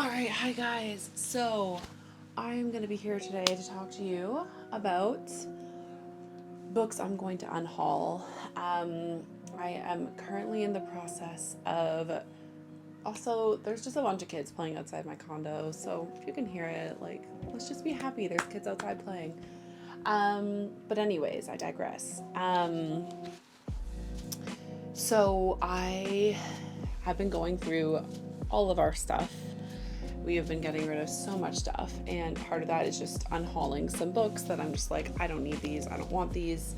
Alright, hi guys. So, I'm going to be here today to talk to you about books I'm going to unhaul. I am currently in the process of. Also, there's just a bunch of kids playing outside my condo, so if you can hear it, like, let's just be happy there's kids outside playing. But, anyways, I digress. So, I have been going through all of our stuff. We have been getting rid of so much stuff, and part of that is just unhauling some books that I'm just like, I don't need these, I don't want these.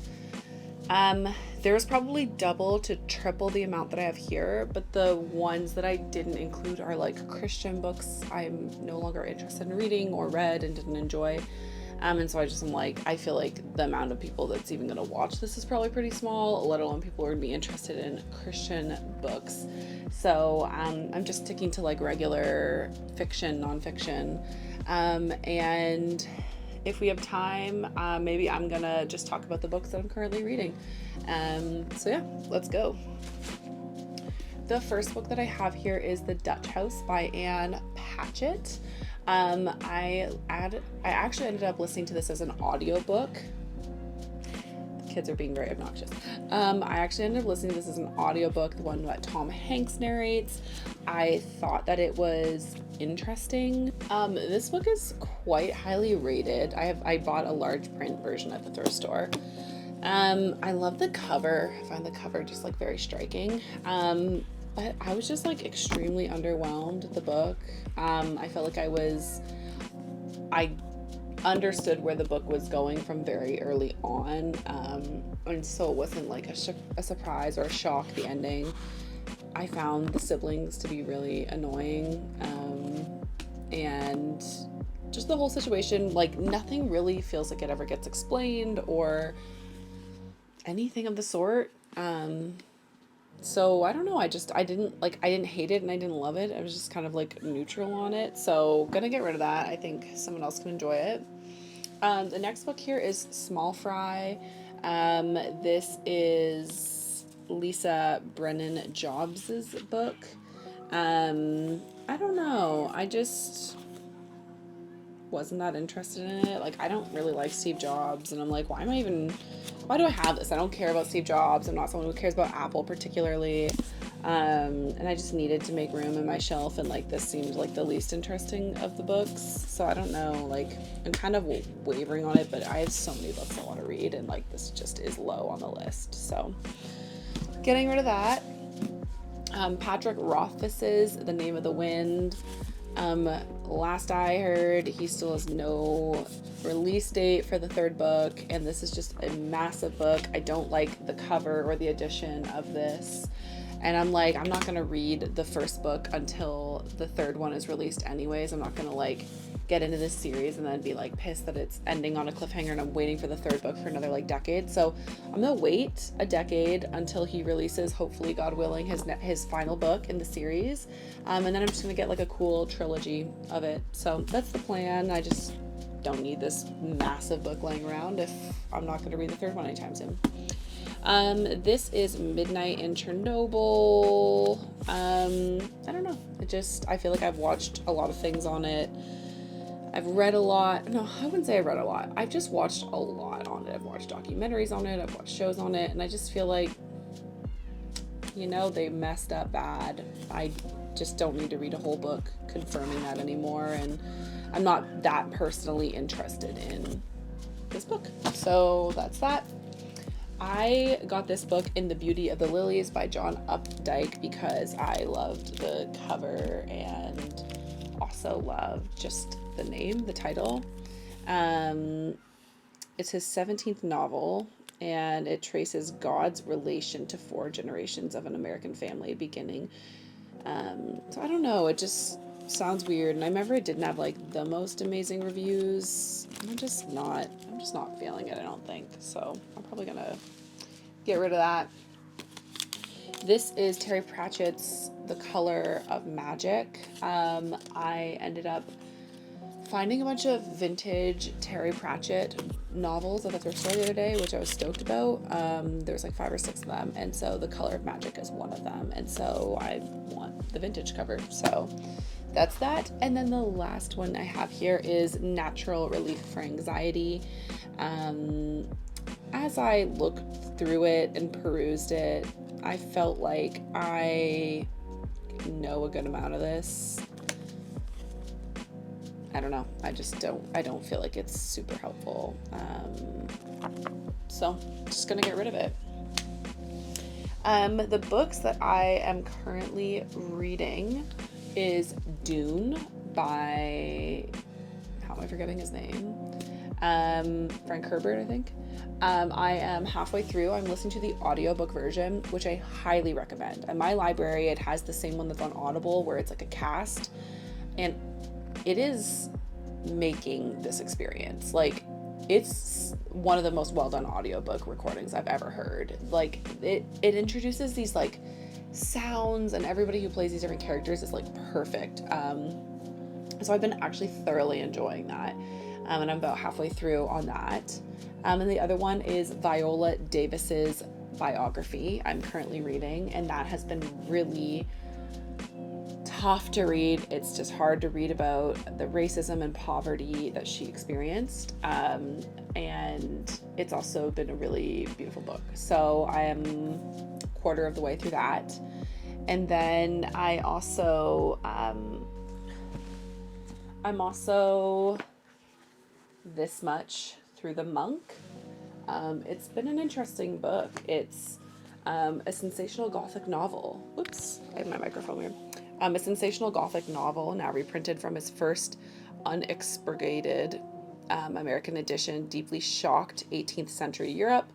There's probably double to triple the amount that I have here, but the ones that I didn't include are like Christian books I'm no longer interested in reading or read and didn't enjoy. And so I just am like, I feel like the amount of people that's even going to watch this is probably pretty small, let alone people who are going to be interested in Christian books. So I'm just sticking to like regular fiction, nonfiction. And if we have time, maybe I'm going to just talk about the books that I'm currently reading. So yeah, let's go. The first book that I have here is The Dutch House by Anne Patchett. I actually ended up listening to this as an audiobook. The kids are being very obnoxious. I actually ended up listening to this as an audiobook, the one that Tom Hanks narrates. I thought that it was interesting. This book is quite highly rated. I bought a large print version at the thrift store. I love the cover. I find the cover just like very striking. But I was just like extremely underwhelmed with the book. I felt like I understood where the book was going from very early on. And so it wasn't like a surprise or a shock, the ending. I found the siblings to be really annoying. And just the whole situation, like nothing really feels like it ever gets explained or anything of the sort. So I don't know. I didn't hate it and I didn't love it. I was just kind of like neutral on it. So gonna get rid of that. I think someone else can enjoy it. The next book here is Small Fry. This is Lisa Brennan Jobs's book. I don't know. I just wasn't that interested in it. Like, I don't really like Steve Jobs, and I'm like, why do I have this? I don't care about Steve Jobs. I'm not someone who cares about Apple particularly. And I just needed to make room in my shelf, and like this seemed like the least interesting of the books. So I don't know, like I'm kind of wavering on it, but I have so many books I want to read, and like this just is low on the list. So getting rid of that. Patrick Rothfuss's The Name of the Wind. Last I heard, he still has no release date for the third book, and this is just a massive book. I don't like the cover or the edition of this, and I'm like, I'm not gonna read the first book until the third one is released anyways. I'm not gonna like get into this series and then be like pissed that it's ending on a cliffhanger and I'm waiting for the third book for another like decade. So I'm gonna wait a decade until he releases, hopefully God willing, his final book in the series, and then I'm just gonna get like a cool trilogy of it. So that's the plan. I just don't need this massive book laying around if I'm not gonna read the third one anytime soon. This is Midnight in Chernobyl. I don't know. I feel like I've watched a lot of things on it. I've read a lot. No, I wouldn't say I read a lot. I've just watched a lot on it. I've watched documentaries on it. I've watched shows on it. And I just feel like, they messed up bad. I just don't need to read a whole book confirming that anymore. And I'm not that personally interested in this book. So that's that. I got this book in The Beauty of the Lilies by John Updike because I loved the cover and also loved just the name, the title. It's his 17th novel, and it traces God's relation to 4 generations of an American family beginning. So I don't know, it just sounds weird, and I remember it didn't have like the most amazing reviews. I'm just not feeling it, I don't think. So I'm probably gonna get rid of that. This is Terry Pratchett's The Color of Magic. I ended up finding a bunch of vintage Terry Pratchett novels at the thrift store the other day, which I was stoked about. There's like 5 or 6 of them, and so The Color of Magic is one of them, and so I want the vintage cover. So that's that. And then the last one I have here is Natural Relief for Anxiety. As I looked through it and perused it, I felt like I know a good amount of this. I don't know. I don't feel like it's super helpful. So just gonna get rid of it. The books that I am currently reading is Dune by, how am I forgetting his name? Frank Herbert, I think. I am halfway through. I'm listening to the audiobook version, which I highly recommend. In my library, it has the same one that's on Audible, where it's like a cast, and it is making this experience. Like, it's one of the most well done audiobook recordings I've ever heard. Like, it introduces these like sounds, and everybody who plays these different characters is like perfect. So I've been actually thoroughly enjoying that. And I'm about halfway through on that. And the other one is Viola Davis's biography I'm currently reading, and that has been really tough to read. It's just hard to read about the racism and poverty that she experienced. And it's also been a really beautiful book. So I am a quarter of the way through that. And then I'm also this much through The Monk. It's been an interesting book. It's a sensational Gothic novel. Oops, I have my microphone here. A sensational Gothic novel, now reprinted from his first unexpurgated American edition, deeply shocked 18th century Europe.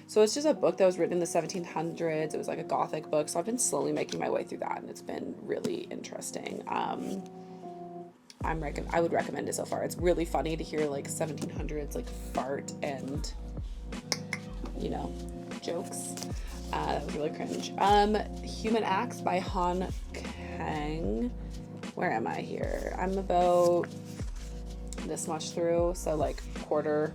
So it's just a book that was written in the 1700s. It was like a Gothic book. So I've been slowly making my way through that, and it's been really interesting. I would recommend it so far. It's really funny to hear like 1700s like fart and, you know, jokes. That was really cringe. Human Acts by Han Kang. Where am I here? I'm about this much through, so like quarter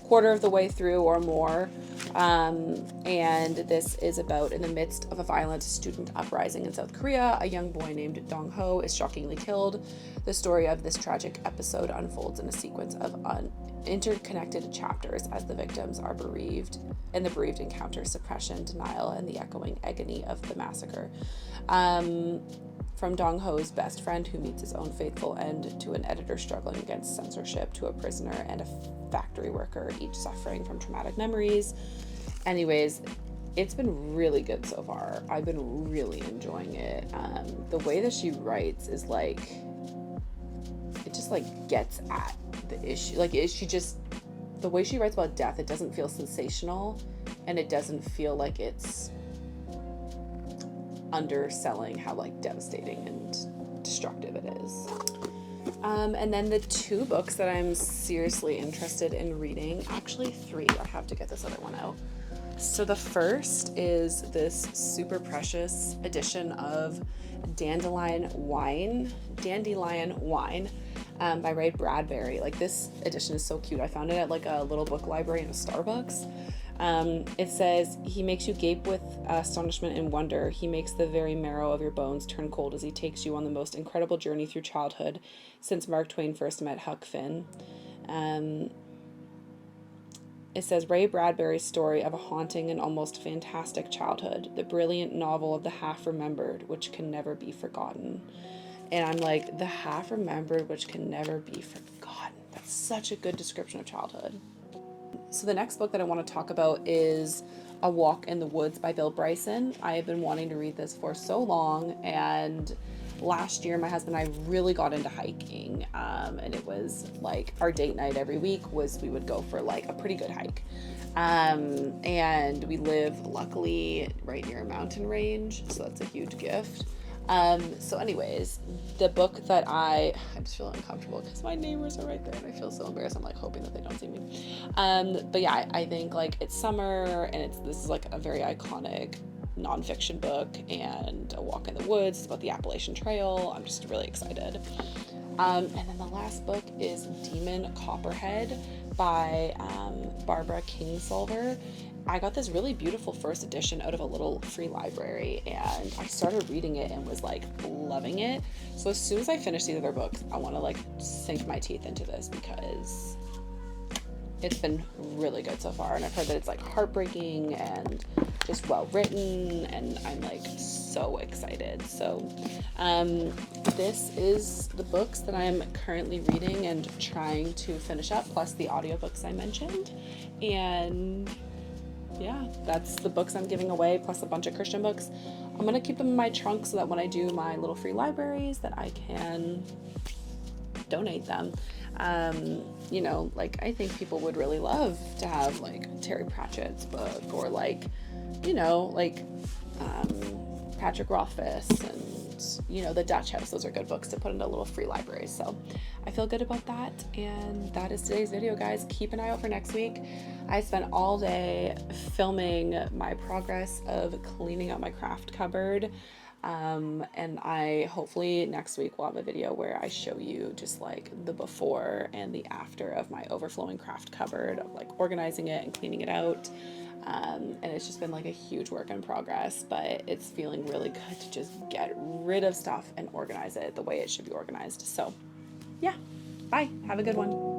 of the way through or more. And this is about, in the midst of a violent student uprising in South Korea, a young boy named Dong Ho is shockingly killed. The story of this tragic episode unfolds in a sequence of interconnected chapters as the victims are bereaved, and the bereaved encounter suppression, denial, and the echoing agony of the massacre. From Dong Ho's best friend who meets his own fateful end, to an editor struggling against censorship, to a prisoner and a factory worker, each suffering from traumatic memories. Anyways, it's been really good so far. I've been really enjoying it. The way that she writes is like, it just like gets at the issue. Like, the way she writes about death, it doesn't feel sensational, and it doesn't feel like it's underselling how like devastating and destructive it is. And then the two books that I'm seriously interested in reading, actually three, I have to get this other one out. So the first is this super precious edition of Dandelion Wine by Ray Bradbury. Like, this edition is so cute. I found it at like a little book library in a Starbucks. It says, he makes you gape with astonishment and wonder. He makes the very marrow of your bones turn cold as he takes you on the most incredible journey through childhood since Mark Twain first met Huck Finn. It says, Ray Bradbury's story of a haunting and almost fantastic childhood, the brilliant novel of the half-remembered, which can never be forgotten. And I'm like, the half-remembered, which can never be forgotten. That's such a good description of childhood. So the next book that I want to talk about is A Walk in the Woods by Bill Bryson. I have been wanting to read this for so long, and last year my husband and I really got into hiking, and it was like our date night every week was we would go for like a pretty good hike, and we live luckily right near a mountain range, so that's a huge gift. So anyways, the book that I just feel uncomfortable because my neighbors are right there and I feel so embarrassed. I'm like hoping that they don't see me. But yeah, I think like it's summer and this is like a very iconic nonfiction book, and A Walk in the Woods is about the Appalachian Trail. I'm just really excited. And then the last book is Demon Copperhead by Barbara Kingsolver. I got this really beautiful first edition out of a little free library, and I started reading it and was like loving it. So as soon as I finish these other books, I want to like sink my teeth into this because it's been really good so far. And I've heard that it's like heartbreaking and just well written, and I'm like so excited. So this is the books that I'm currently reading and trying to finish up, plus the audiobooks I mentioned. And yeah, that's the books I'm giving away, plus a bunch of Christian books. I'm gonna keep them in my trunk so that when I do my little free libraries that I can donate them. You know, like I think people would really love to have like Terry Pratchett's book, or like, you know, like Patrick Rothfuss and, you know, The Dutch House. Those are good books to put into little free libraries. So I feel good about that. And that is today's video, guys. Keep an eye out for next week. I spent all day filming my progress of cleaning out my craft cupboard. And I hopefully next week will have a video where I show you just like the before and the after of my overflowing craft cupboard, of like organizing it and cleaning it out. And it's just been like a huge work in progress, but it's feeling really good to just get rid of stuff and organize it the way it should be organized. So yeah, bye. Have a good one.